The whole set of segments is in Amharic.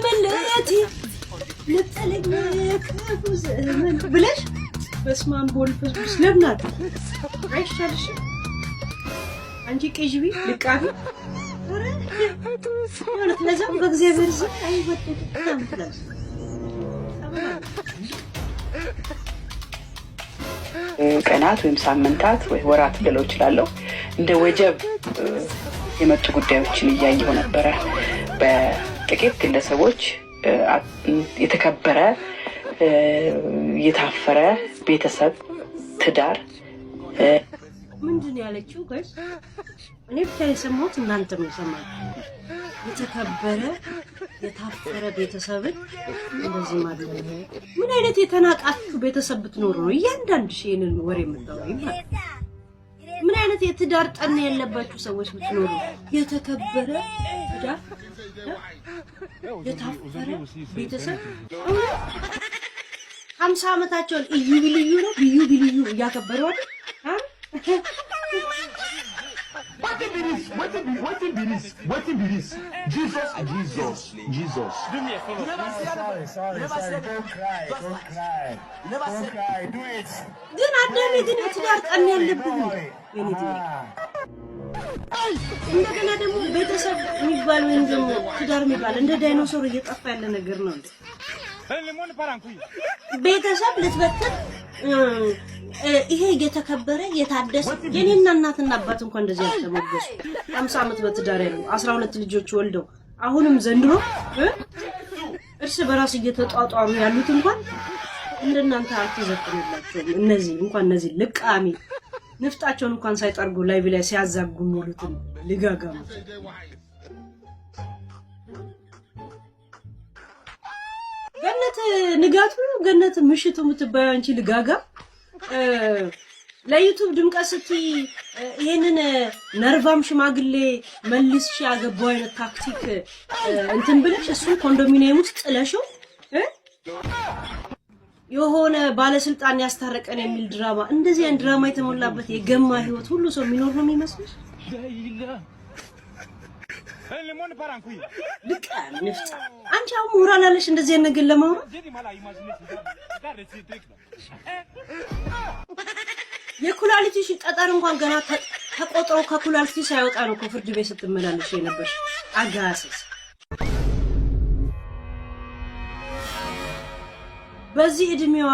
መለያቴ ልጠለኝ ክፉ ዘመን ብለሽ በስማን ቦልፈስ ለምናት አይሻልሽ አንቺ ቅጅቢ ልቃቢ አረ ማለት ለዛም በእግዚአብሔር ዘንድ አይወደድ ታምጥላስ ቀናት ወይም ሳምንታት ወይ ወራት ልለው እችላለሁ እንደ ወጀብ የመጡ ጉዳዮችን እያየሁ ነበረ። በጥቂት ግለሰቦች የተከበረ የታፈረ ቤተሰብ ትዳር ምንድን ያለችው ጋይስ? እኔ ብቻ የሰማሁት እናንተም የሰማችሁ የተከበረ የታፈረ ቤተሰብን እንደዚህ ማለት ነው። ምን አይነት የተናቃችሁ ቤተሰብ ብትኖሩ ነው እያንዳንድሽ ይሄንን ወሬ የምታወሪ ማለት? ምን አይነት የትዳር ጠና ያለባችሁ ሰዎች ብትኖሩ የተከበረ ትዳር የታፈረ ቤተሰብ 50 ዓመታቸውን እዩ ቢልዩ ነው ቢልዩ እያከበሩ አይደል? What be this? Jesus. Do me a favor. Don't cry. Do it. ግን አዳሜ ግን ትዳር ጠና ያለብህ እንደገና ደግሞ ቤተሰብ የሚባል ወይም ደግሞ ትዳር የሚባል እንደ ዳይኖሶር እየጠፋ ያለ ነገር ነው። ቤተሰብ ልትበተን ይሄ የተከበረ የታደሰ የኔና እናትና አባት እንኳን እንደዚህ ያልተሞገሱ 50 ዓመት በትዳር ያለው 12 ልጆች ወልደው አሁንም ዘንድሮ እርስ በራስ እየተጧጧሩ ያሉት እንኳን እንደናንተ አልተዘፈነላቸውም። እነዚህ ልቃሚ ንፍጣቸውን እንኳን ሳይጠርጉ ላይ ብላይ ሲያዛጉ ሙሉትን ልጋጋሙ ገነት ንጋቱ ገነት ምሽቱ የምትባየው አንቺ ልጋጋ ለዩቲዩብ ድምቀት ስቲ ይሄንን ነርቫም ሽማግሌ መልስሽ ያገባው አይነት ታክቲክ እንትን ብለሽ እሱ ኮንዶሚኒየም ውስጥ ጥለሽው የሆነ ባለስልጣን ያስታረቀን የሚል ድራማ እንደዚህ አይነት ድራማ የተሞላበት የገማ ህይወት ሁሉ ሰው የሚኖር ነው የሚመስልሽ? ልቃ ንፍጣ አንቺ አሁን ሞራል አለሽ እንደዚህ አይነት ነገር ለማውራት? የኩላሊቲሽ ጠጠር እንኳን ገና ተቆጥሮ ከኩላሊቲ ሳይወጣ ነው ከፍርድ ቤት ስትመላለሽ የነበርሽ አጋሰስ። በዚህ እድሜዋ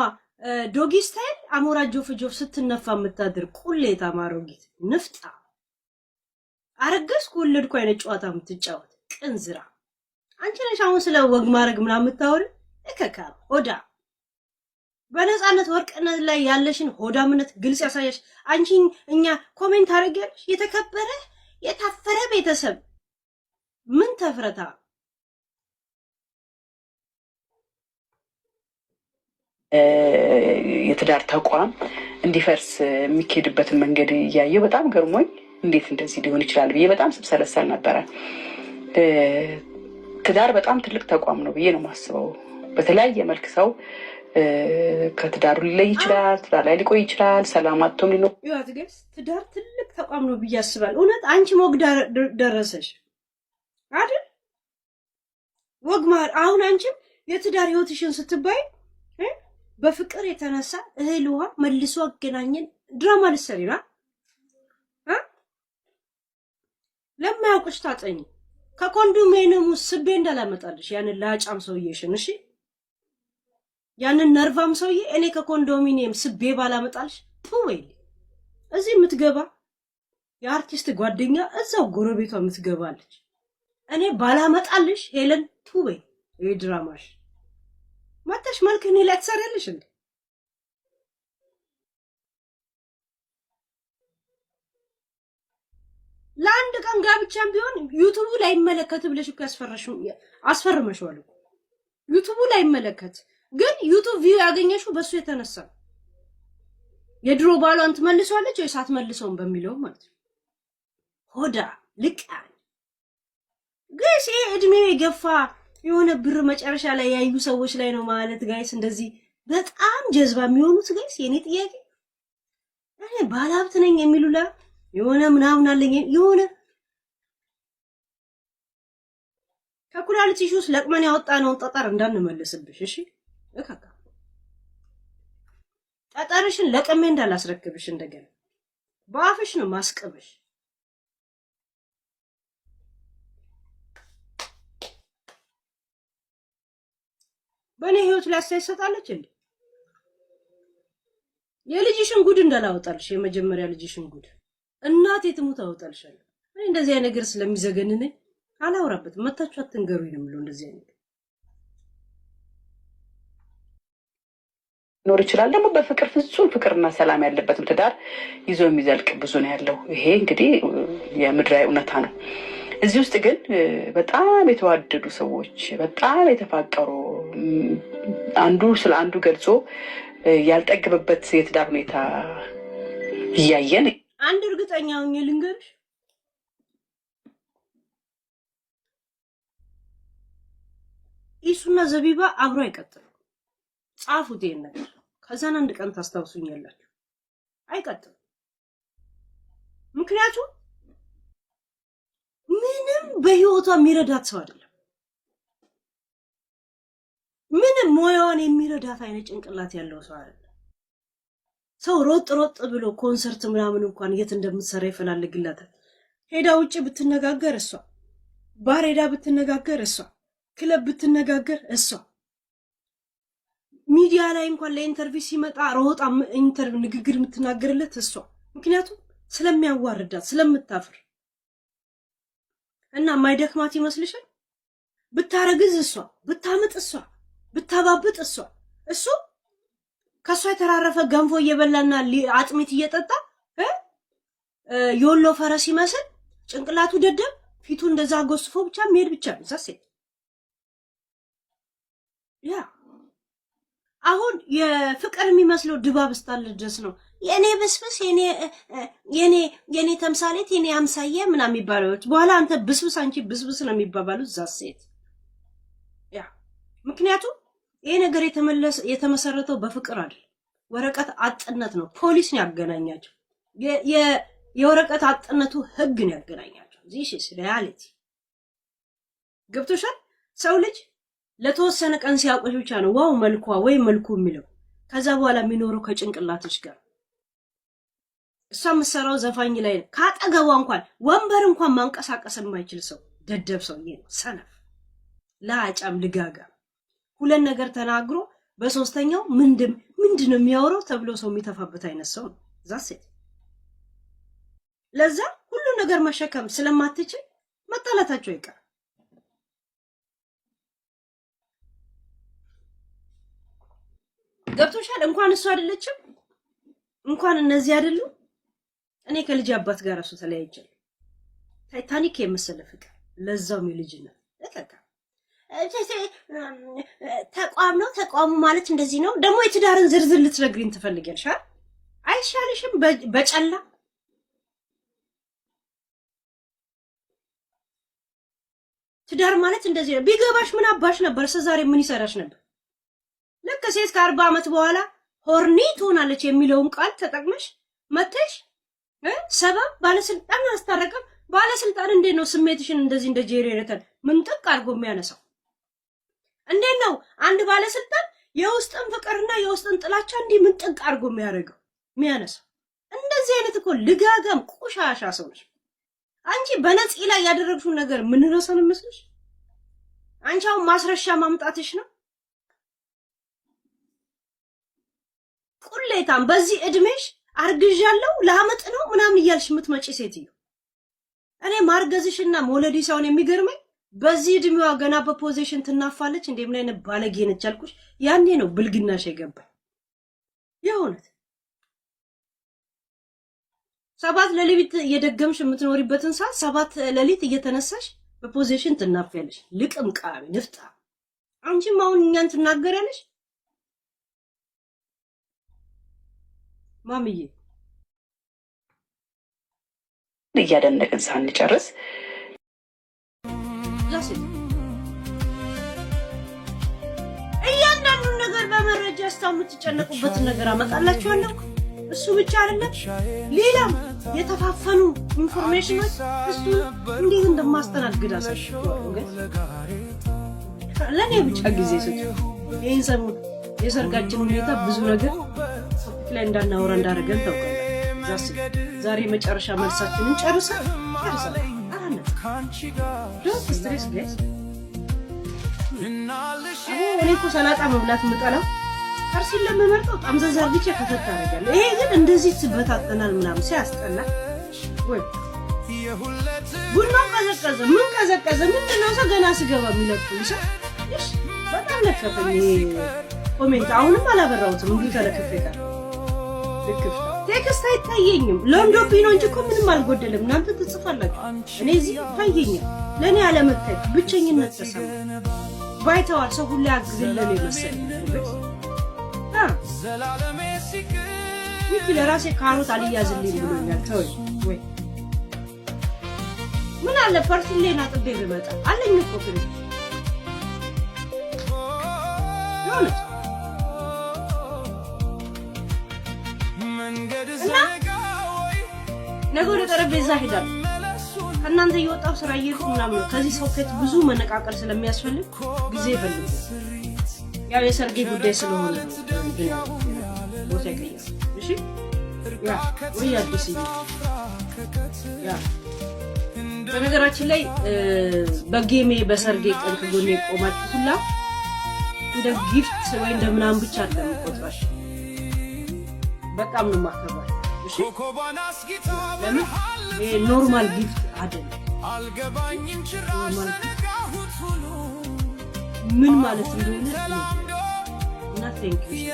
ዶጊ ስታይል አሞራ ጆፍ ስትነፋ የምታድር ቁሌታ ማሮጊት ንፍጣ አረገዝኩ ወለድኩ አይነት ጨዋታ የምትጫወት ቅንዝራ አንቺ ነሽ አሁን ስለ ወግ ማረግ ምናምን የምታወሪ እከካ ሆዳ በነፃነት ወርቅነት ላይ ያለሽን ሆዳምነት ግልጽ ያሳያሽ አንቺ እኛ ኮሜንት አረጋግሽ የተከበረ የታፈረ ቤተሰብ ምን ተፍረታ የትዳር ተቋም እንዲፈርስ የሚኬድበትን መንገድ እያየሁ በጣም ገርሞኝ እንዴት እንደዚህ ሊሆን ይችላል ብዬ በጣም ስብሰለሰል ነበረ። ትዳር በጣም ትልቅ ተቋም ነው ብዬ ነው የማስበው። በተለያየ መልክ ሰው ከትዳሩ ሊለይ ይችላል፣ ትዳር ላይ ሊቆይ ይችላል፣ ሰላም አጥቶም ሊኖር ይችላል። ትዳር ትልቅ ተቋም ነው ብዬ አስባለሁ። እውነት አንቺ ሞግ ደረሰሽ አይደል? ወግ ማር አሁን አንቺ የትዳር ህይወትሽን ስትባይ በፍቅር የተነሳ እህል ውሃ መልሶ አገናኘን ድራማ ልትሰሪና ለማያውቅሽ ታጠኝ ከኮንዶሚኒየሙ ስቤ እንዳላመጣልሽ ያንን ላጫም ሰውዬሽን እሺ ያንን ነርቫም ሰውዬ እኔ ከኮንዶሚኒየም ስቤ ባላመጣልሽ ወይ እዚህ የምትገባ የአርቲስት ጓደኛ እዛው ጎረቤቷ የምትገባለች እኔ ባላመጣልሽ ሄለን ወይ ድራማሽ ማታሽ መልከኔ ላይ ተሰራለሽ እንዴ? ለአንድ ቀን ጋብቻም ቢሆን ዩቲዩብ ላይ ይመለከት ብለሽ እኮ አስፈርመሽዋል እኮ ዩቲዩብ ላይ ይመለከት ግን ዩቲዩብ ቪው ያገኘሽው በሱ የተነሳ የድሮ ባሏን ትመልሷለች ወይ ሳትመልሰውም በሚለው ማለት ነው። ሆዳ ልቃን ጋይስ እድሜው የገፋ የሆነ ብር መጨረሻ ላይ ያዩ ሰዎች ላይ ነው ማለት ጋይስ እንደዚህ በጣም ጀዝባ የሚሆኑት ጋይስ የኔ ጥያቄ እኔ ባለሀብት ነኝ የሚሉላ የሆነ ምናምን አለኝ የሆነ ከኩላሊትሽ ውስጥ ለቅመን ያወጣነውን ጠጠር እንዳንመልስብሽ እሺ እካካ ጠጠርሽን ለቅሜ እንዳላስረክብሽ እንደገና በአፍሽ ነው ማስቀብሽ በኔ ህይወት ላይ አስተያየታለች እንዴ የልጅሽን ጉድ እንዳላወጣልሽ የመጀመሪያ ልጅሽን ጉድ እናቴ ትሙት አወጣልሻለሁ እኔ እንደዚህ አይነት ነገር ስለሚዘገንነኝ አላወራበት መታችሁ አትንገሩኝ ነው የምለው እንደዚህ አይነት ኖር ይችላል ደግሞ በፍቅር ፍጹም ፍቅርና ሰላም ያለበት ትዳር ይዞ የሚዘልቅ ብዙ ነው ያለው ይሄ እንግዲህ የምድራዊ እውነታ ነው እዚህ ውስጥ ግን በጣም የተዋደዱ ሰዎች በጣም የተፋቀሩ አንዱ ስለ አንዱ ገልጾ ያልጠገበበት የትዳር ሁኔታ ይያየን አንድ እርግጠኛ ሆኜ ልንገርሽ ኢሱና ዘቢባ አብሮ አይቀጥሉ ጻፉት ይሄን ነገር ከዛን አንድ ቀን ታስታውሱኛላችሁ አይቀጥሉ ምክንያቱም ምንም በህይወቷ የሚረዳት ሰው አይደለም ምንም ሞያዋን የሚረዳት አይነት ጭንቅላት ያለው ሰው አይደለም ሰው ሮጥ ብሎ ኮንሰርት ምናምን እንኳን የት እንደምትሰራ ይፈልግላታል ሄዳ ውጪ ብትነጋገር እሷ ባር ሄዳ ብትነጋገር እሷ ክለብ ብትነጋገር እሷ ሚዲያ ላይ እንኳን ለኢንተርቪው ሲመጣ ሮጣ ኢንተርቪው ንግግር የምትናገርለት እሷ ምክንያቱም ስለሚያዋርዳት ስለምታፍር እና ማይደክማት ይመስልሻል ብታረግዝ እሷ ብታምጥ እሷ ብታባብጥ እሷ እሱ ከሷ የተራረፈ ገንፎ እየበላና አጥሚት እየጠጣ የወሎ ፈረስ ይመስል ጭንቅላቱ ደደብ ፊቱ እንደዛ ጎስፎ ብቻ መሄድ ብቻ ነው ዛሴ ያ አሁን የፍቅር የሚመስለው ድባብ ስታል ድረስ ነው የኔ በስብስ የኔ ተምሳሌት የኔ አምሳየ ምናምን የሚባሉት በኋላ አንተ ብስብስ አንቺ ብስብስ ነው የሚባባሉት ዛሴት ያ ምክንያቱም ይሄ ነገር የተመሰረተው በፍቅር አይደል ወረቀት አጥነት ነው ፖሊስ ነው ያገናኛቸው የወረቀት አጥነቱ ህግ ነው ያገናኛቸው this is reality ገብቶሻል ሰው ልጅ ለተወሰነ ቀን ሲያቆሽ ብቻ ነው ዋው መልኳ ወይ መልኩ የሚለው ከዛ በኋላ የሚኖረው ከጭንቅላትሽ ጋር እሷ መሰራው ዘፋኝ ላይ ካጠገቧ እንኳን ወንበር እንኳን ማንቀሳቀስ የማይችል ሰው ደደብ ሰው ይሄ ነው ሰነፍ ላጫም ልጋጋ ሁለት ነገር ተናግሮ በሶስተኛው ምንድነው የሚያወራው ተብሎ ሰው የሚተፋበት አይነት ሰው ነው ዛሴ ለዛ ሁሉ ነገር መሸከም ስለማትችል መጣላታቸው ይቀር ገብቶሻል እንኳን እሱ አይደለችም እንኳን እነዚህ አይደሉ እኔ ከልጅ አባት ጋር እሱ ተለያይቻለሁ ታይታኒክ የመሰለ ፍቅር ለዛው የልጅነት ለተካ ተቋም ነው ተቋሙ ማለት እንደዚህ ነው ደግሞ የትዳርን ዝርዝር ልትነግሪኝ ትፈልጊያለሽ አይሻልሽም በጨላ ትዳር ማለት እንደዚህ ነው ቢገባሽ ምን አባሽ ነበር ዛሬ ምን ይሰራሽ ነበር ለካ ሴት ከ40 አመት በኋላ ሆርኒ ትሆናለች የሚለውን ቃል ተጠቅመሽ መተሽ ሰበብ ባለስልጣን አስተረቀም ባለስልጣን እንዴት ነው ስሜትሽን እንደዚህ እንደ ጄኔሬተር ምንጥቅ አድርጎ የሚያነሳው እንዴት ነው አንድ ባለስልጣን የውስጥን ፍቅርና የውስጥን ጥላቻ እንዲህ ምንጥቅ አድርጎ የሚያነሳው እንደዚህ አይነት እኮ ልጋጋም ቆሻሻ ሰው ነሽ አንቺ በነጽ ላይ ያደረግሽው ነገር ምን ረሰን መስልሽ አንቺው ማስረሻ ማምጣትሽ ነው ቁሌታም በዚህ እድሜሽ አርግዣለሁ ላመጥ ነው ምናምን ይያልሽ ምትመጪ ሴትዮ እኔ ማርገዝሽና ሞለዲ ሳይሆን የሚገርመኝ በዚህ እድሜዋ ገና በፖዚሽን ትናፋለች እንዴ ምን አይነት ባለጌ ነች አልኩሽ ያኔ ነው ብልግናሽ የገባኝ የሆነት ሰባት ለሊት እየደገምሽ የምትኖሪበትን ሰዓት ሰባት ለሊት እየተነሳሽ በፖዚሽን ትናፋለሽ ልቅም ቃሪ ንፍጣ አንቺም አሁን እኛን ትናገሪያለሽ ማሚዬ እያደነቅን ሳንጨርስ እያንዳንዱን ነገር በመረጃ አስታምትጨነቁበት ነገር አመጣላችኋለሁ እሱ ብቻ አይደለም ሌላም የተፋፈኑ ኢንፎርሜሽኖች እሱ እንዴት እንደማስተናግድ አሳሽቷል ለኔ ብቻ ጊዜ ሰጥ ይሄን ሰሞን የሰርጋችን ሁኔታ ብዙ ነገር ላይ እንዳናወራ እንዳደረገን ታውቃለህ። ዛሬ መጨረሻ መልሳችንን ጨርሰን አራነት ዶንት ስትሬስ ጋይስ። እኔ እኮ ሰላጣ መብላት የምጠላው ፈርሲል ለመመርጠው ጣምዘዝ አርግቼ ከተታ አደርጋለሁ። ይሄ ግን እንደዚህ ትበታተናል ምናምን ሲያስጠላ ወይ ቡና ቀዘቀዘ ምን ቀዘቀዘ ምንድነው ሰው ገና ሲገባ የሚለቅም ሰው እሺ በጣም ለከፈኝ ኮሜንት አሁንም አላበራሁትም እንዴ ተለከፈታ ልክፍ ቴክስት አይታየኝም ለንዶቢ ነው እንጂ እኮ ምንም አልጎደለም እናንተ ትጽፋላችሁ እኔ እዚህ ታየኛል ለኔ አለመታይ ብቸኝነት ተሰማ ባይተዋል ሰው ሁሉ ያግዝልኝ መሰለኝ ዘላለሜ ሲክ ይክ ለራሴ ካሮት አልያዝልኝ ብሎኛል ተወይ ወይ ምን አለ ፐርሲሌና ጥቤ ብመጣ አለኝ እኮ ፍሪ ሆነ መንገድ ዘጋወይ ነገሩ ጠረጴዛ ሄዳል ከእናንተ እየወጣው ስራ እየሄድኩ ምናምን ከዚህ ሰው ከት ብዙ መነቃቀል ስለሚያስፈልግ ጊዜ ይፈልጋል ያው የሰርጌ ጉዳይ ስለሆነ ቦታ ይቀየር እሺ ያ ወይ አዲስ ያ በነገራችን ላይ በጌሜ በሰርጌ ቀን ከጎኔ ቆማችሁ ሁላ እንደ ጊፍት ወይ እንደምናም ብቻ አይደለም ቆጥራሽ በጣም ነው ማከብራሽ እሺ ለምን ይሄ ኖርማል ጊፍት አይደለም አልገባኝም ጭራሽ ተጋሁት ሁሉ ምን ማለት እንደሆነ እና ቴንክ ዩ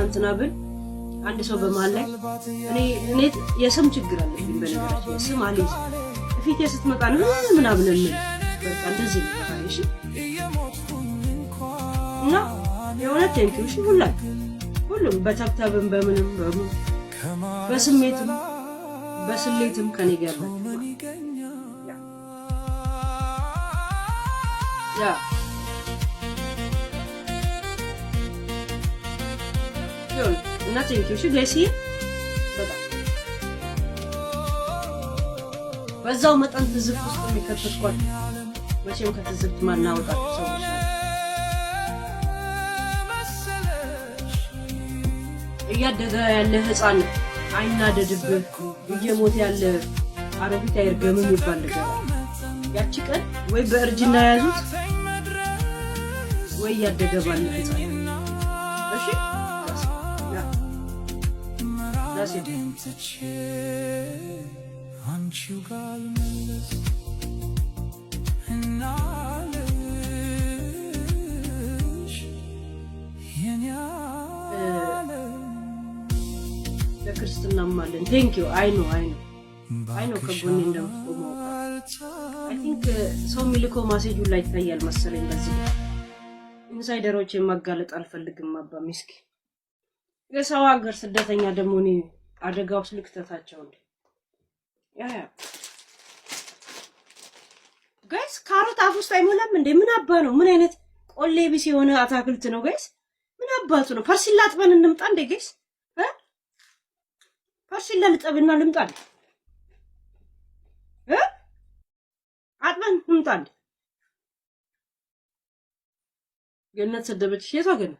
እንትና ብል አንድ ሰው በመሃል ላይ እኔ የስም ችግር አለብኝ በነገራችን የስም አለኝ ፊት ስትመጣ ነው ምናምን ነው በቃ እንደዚህ ነው ታይሽ እና የሆነ ቴንክ ዩ እሺ ሁሉም በተብተብም በምንም በስሜትም በስሌትም ከኔ ጋር ያ እና ቴንክ ዩ እሺ ጋይስ በጣም በዛው መጠን ትዝብት ውስጥ የሚከተትኳል መቼም ከተዝብት ማናወጣው ሰዎች እያደገ ያለ ህፃን አይናደድብህ እየሞተ ያለ አረቢት አይርገምም ይባል ነገር ያቺ ቀን ወይ በእርጅና ያዙት ወይ ያደገ ባለ ህፃን እሺ አንቺው ጋር መለስ እናለሽ የኛለ ለክርስትናም አለን ቴንክ ዩ አይ ኖ ከጎኔ እንደምትቆመው አይ ቲንክ ሰው የሚልከው ማሴጁ ላይ ይታያል መሰለኝ በዚህ ኢንሳይደሮችን ማጋለጥ አልፈልግም አባ ሚስኪ የሰው ሀገር ስደተኛ ደግሞ እኔ አደጋው ልክተታቸው እንዴ ያ ጋይስ ካሮት አፍ ውስጥ አይሞላም እንዴ ምን አባ ነው ምን አይነት ቆሌ ቢስ የሆነ አታክልት ነው ጋይስ ምን አባቱ ነው ፐርሲል አጥበን እንምጣ እንዴ ጋይስ ፐርሲል ልጠብና ልምጣ አጥበን እንምጣ እንዴ ገነት ሰደበች የት ወገነ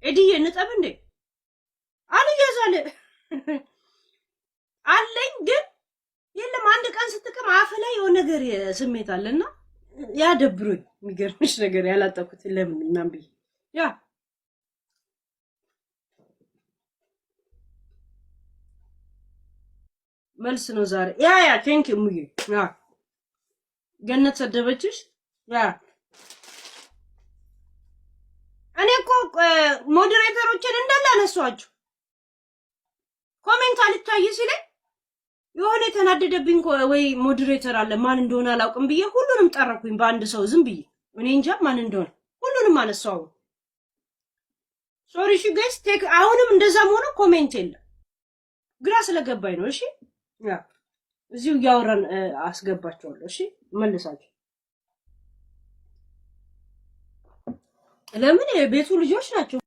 ኤዲዬ እንጠብ እንዴ አልያዛለ አለኝ ግን የለም አንድ ቀን ስትቀም አፍ ላይ የሆነ ነገር ስሜት አለና ያደብሩኝ የሚገርምሽ ነገር ያላጠቁት ለምን እናም ቢ ያ መልስ ነው ዛሬ ያ ቴንክ ዩ ሙዬ ያ ገነት ሰደበችሽ ያ እኔ እኮ ሞዴሬተሮችን እንዳለ አነሷቸው ኮሜንት አልታይ ሲለኝ የሆነ ተናደደብኝ ወይ ሞዴሬተር አለ ማን እንደሆነ አላውቅም ብዬ ሁሉንም ጠራኩኝ በአንድ ሰው ዝም ብዬ እኔ እንጃ ማን እንደሆነ ሁሉንም አነሳው ሶሪ እሺ ጋይስ ቴክ አሁንም እንደዛም ሆነ ኮሜንት የለም ግራ ስለገባኝ ነው እሺ ያ እዚሁ ያወራን አስገባቸዋለሁ እሺ መልሳችሁ ለምን የቤቱ ልጆች ናቸው